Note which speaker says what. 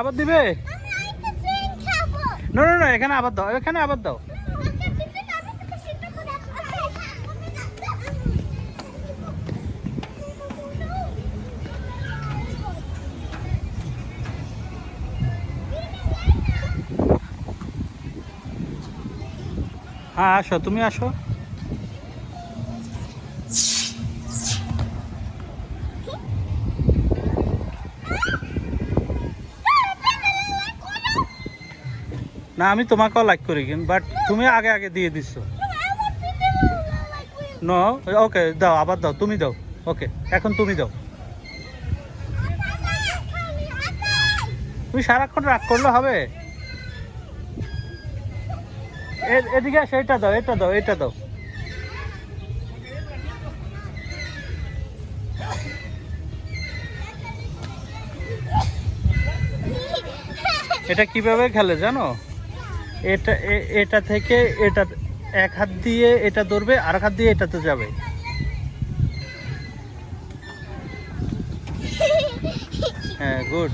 Speaker 1: আবার দিবে? না না না, এখানে আবার দাও, এখানে আবার দাও। হ্যাঁ আসো, তুমি আসো। না আমি তোমাকেও লাইক করি, কিন্তু বাট তুমি আগে আগে দিয়ে দিচ্ছ। নো, ওকে দাও, আবার দাও, তুমি দাও। ওকে, এখন তুমি দাও। তুমি সারাক্ষণ রাগ করলে হবে? এদিকে আসো, এটা দাও, এটা দাও, এটা দাও। এটা কিভাবে খেলে জানো? এটা এটা থেকে এটা এক হাত দিয়ে এটা ধরবে, আর এক হাত দিয়ে এটাতে যাবে। হ্যাঁ, গুড।